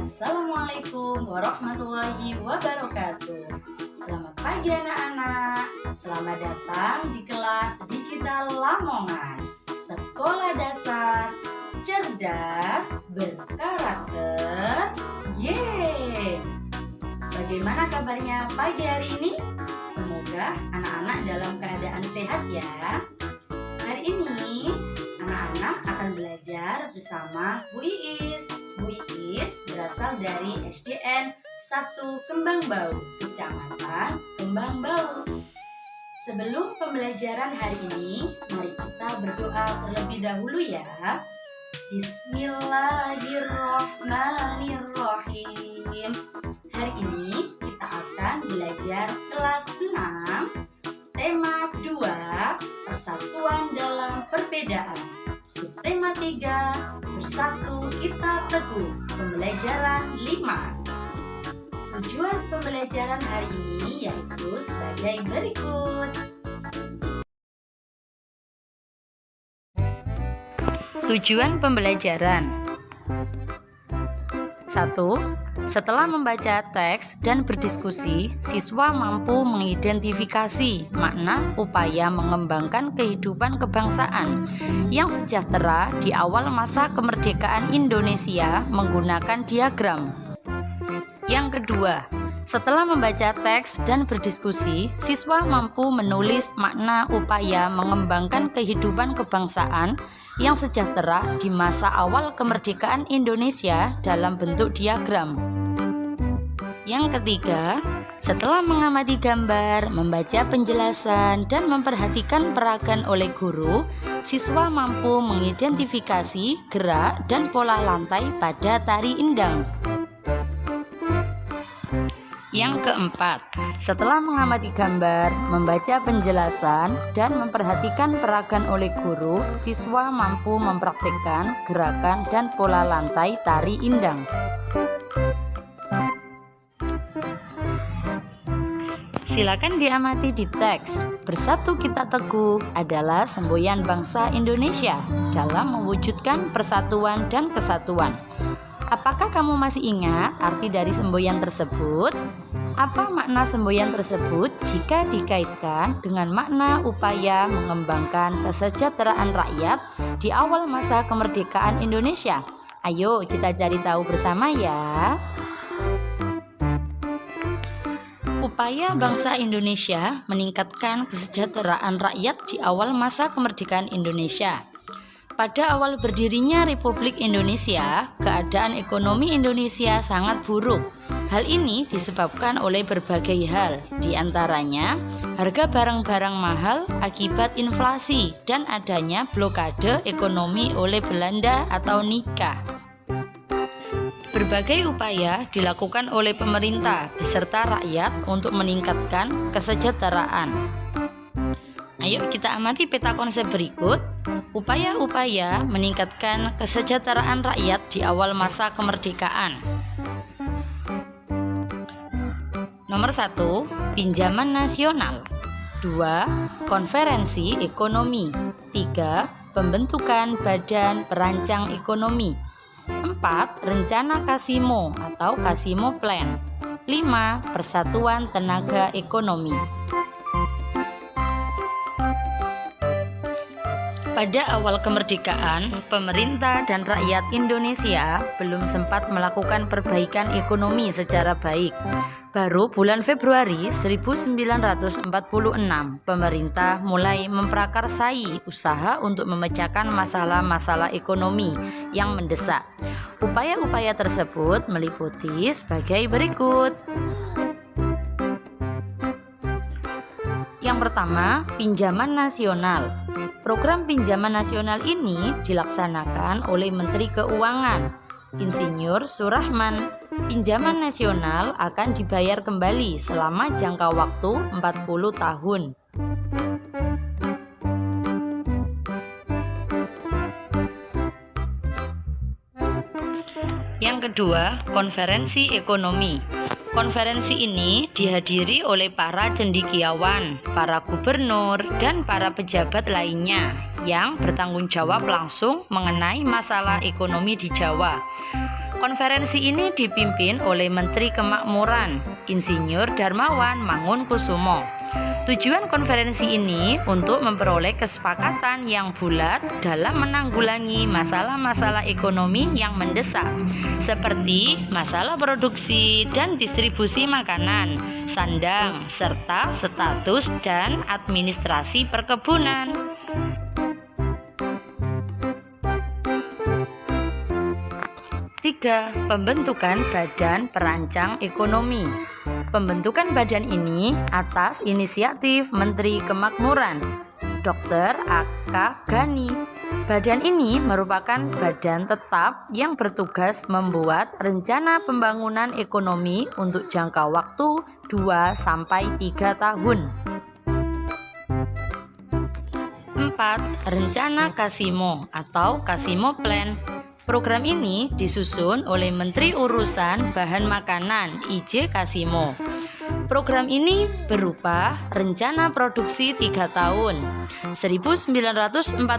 Assalamualaikum warahmatullahi wabarakatuh. Selamat pagi anak-anak. Selamat datang di kelas Digital Lamongan. Sekolah dasar cerdas berkarakter. Yeay. Bagaimana kabarnya pagi hari ini? Semoga anak-anak dalam keadaan sehat ya. Hari ini anak-anak akan belajar bersama Bu Iis. Bu Iis berasal dari SDN 1 Kembang Bau, Kecamatan Kembang Bau. Sebelum pembelajaran hari ini, mari kita berdoa terlebih dahulu ya. Bismillahirrahmanirrahim. Hari ini kita akan belajar kelas 6, tema 2, persatuan dalam perbedaan. Subtema 3, bersatu kita teguh, pembelajaran 5. Tujuan pembelajaran hari ini yaitu sebagai berikut. Tujuan pembelajaran 1. Setelah membaca teks dan berdiskusi, siswa mampu mengidentifikasi makna upaya mengembangkan kehidupan kebangsaan yang sejahtera di awal masa kemerdekaan Indonesia menggunakan diagram. Yang kedua, setelah membaca teks dan berdiskusi, siswa mampu menulis makna upaya mengembangkan kehidupan kebangsaan yang sejahtera di masa awal kemerdekaan Indonesia dalam bentuk diagram. Yang ketiga, setelah mengamati gambar, membaca penjelasan, dan memperhatikan peragaan oleh guru, siswa mampu mengidentifikasi gerak dan pola lantai pada tari indang. Yang keempat, setelah mengamati gambar, membaca penjelasan, dan memperhatikan peragaan oleh guru, siswa mampu mempraktikkan gerakan dan pola lantai tari indang. Silakan diamati di teks. Bersatu kita teguh adalah semboyan bangsa Indonesia dalam mewujudkan persatuan dan kesatuan. Apakah kamu masih ingat arti dari semboyan tersebut? Apa makna semboyan tersebut jika dikaitkan dengan makna upaya mengembangkan kesejahteraan rakyat di awal masa kemerdekaan Indonesia? Ayo kita cari tahu bersama ya. Upaya bangsa Indonesia meningkatkan kesejahteraan rakyat di awal masa kemerdekaan Indonesia. Pada awal berdirinya Republik Indonesia, keadaan ekonomi Indonesia sangat buruk. Hal ini disebabkan oleh berbagai hal, di antaranya harga barang-barang mahal akibat inflasi dan adanya blokade ekonomi oleh Belanda atau Nika. Berbagai upaya dilakukan oleh pemerintah beserta rakyat untuk meningkatkan kesejahteraan. Ayo kita amati peta konsep berikut. Upaya-upaya meningkatkan kesejahteraan rakyat di awal masa kemerdekaan. Nomor 1, pinjaman nasional. 2, konferensi ekonomi. 3, pembentukan badan perancang ekonomi. 4, rencana Kasimo atau Kasimo Plan. 5, persatuan tenaga ekonomi. Pada awal kemerdekaan, pemerintah dan rakyat Indonesia belum sempat melakukan perbaikan ekonomi secara baik. Baru bulan Februari 1946, pemerintah mulai memprakarsai usaha untuk memecahkan masalah-masalah ekonomi yang mendesak. Upaya-upaya tersebut meliputi sebagai berikut. Yang pertama, pinjaman nasional. Program pinjaman nasional ini dilaksanakan oleh Menteri Keuangan, Insinyur Surahman. Pinjaman nasional akan dibayar kembali selama jangka waktu 40 tahun. Yang kedua, konferensi ekonomi. Konferensi ini dihadiri oleh para cendekiawan, para gubernur, dan para pejabat lainnya yang bertanggung jawab langsung mengenai masalah ekonomi di Jawa. Konferensi ini dipimpin oleh Menteri Kemakmuran, Insinyur Darmawan Mangunkusumo. Tujuan konferensi ini untuk memperoleh kesepakatan yang bulat dalam menanggulangi masalah-masalah ekonomi yang mendesak, seperti masalah produksi dan distribusi makanan, sandang, serta status dan administrasi perkebunan. 3. Pembentukan Badan Perancang Ekonomi. Pembentukan badan ini atas inisiatif Menteri Kemakmuran, Dr. A.K. Ghani. Badan ini merupakan badan tetap yang bertugas membuat rencana pembangunan ekonomi untuk jangka waktu 2-3 tahun. 4. Rencana Kasimo atau Kasimo Plan. Program ini disusun oleh Menteri Urusan Bahan Makanan I.J. Kasimo. Program ini berupa rencana produksi 3 tahun 1948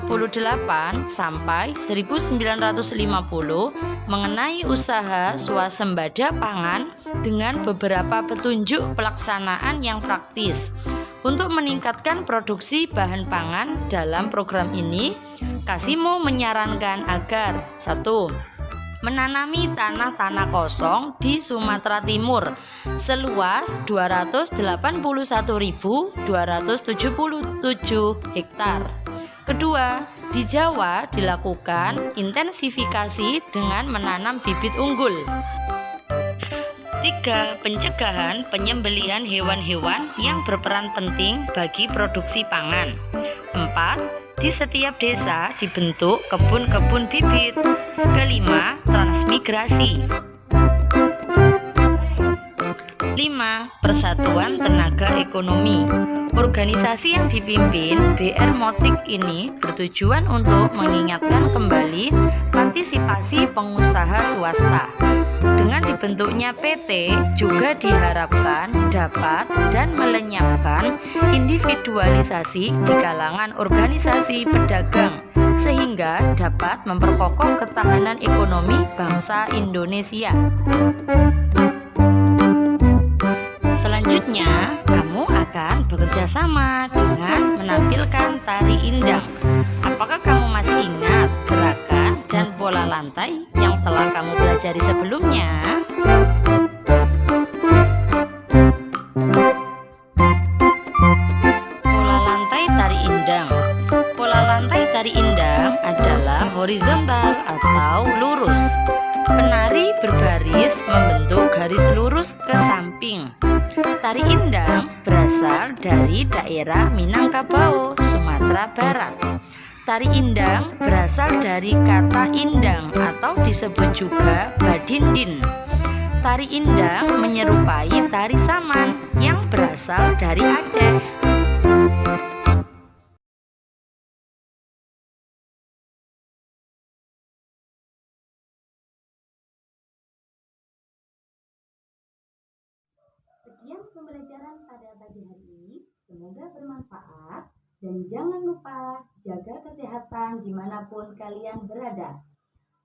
sampai 1950 mengenai usaha swasembada pangan dengan beberapa petunjuk pelaksanaan yang praktis. Untuk meningkatkan produksi bahan pangan dalam program ini, Kasimo menyarankan agar 1. Menanami tanah-tanah kosong di Sumatera Timur seluas 281.277 hektar. Kedua, di Jawa dilakukan intensifikasi dengan menanam bibit unggul. 3. Pencegahan penyembelihan hewan-hewan yang berperan penting bagi produksi pangan. 4. Di setiap desa dibentuk kebun-kebun bibit. 5. Transmigrasi. 5. Persatuan Tenaga Ekonomi. Organisasi yang dipimpin BR Motik ini bertujuan untuk mengingatkan kembali partisipasi pengusaha swasta. Dengan dibentuknya PT juga diharapkan dapat dan melenyapkan individualisasi di kalangan organisasi pedagang sehingga dapat memperkokoh ketahanan ekonomi bangsa Indonesia. Selanjutnya, kamu akan bekerja sama dengan menampilkan tari indang. Apakah kamu masih ingat gerakan dan pola lantai yang telah kamu pelajari sebelumnya? Pola lantai tari indang. Pola lantai tari indang adalah horizontal atau lurus. Penari berbaris membentuk garis lurus ke samping. Tari indang berasal dari daerah Minangkabau, Sumatera Barat. Tari indang berasal dari kata indang atau disebut juga badindin. Tari indang menyerupai tari saman yang berasal dari Aceh. Sekian pembelajaran pada pagi hari ini, semoga bermanfaat dan jangan lupa jaga kesehatan dimanapun kalian berada.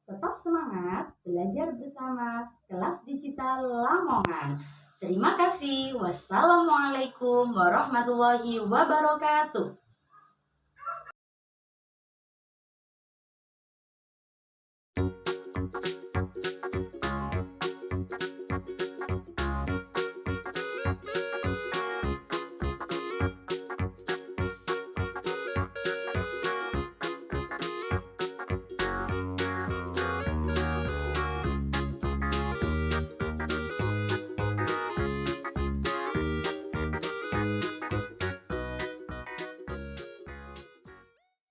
Tetap semangat belajar bersama Kelas Digital Lamongan. Terima kasih. Wassalamualaikum warahmatullahi wabarakatuh.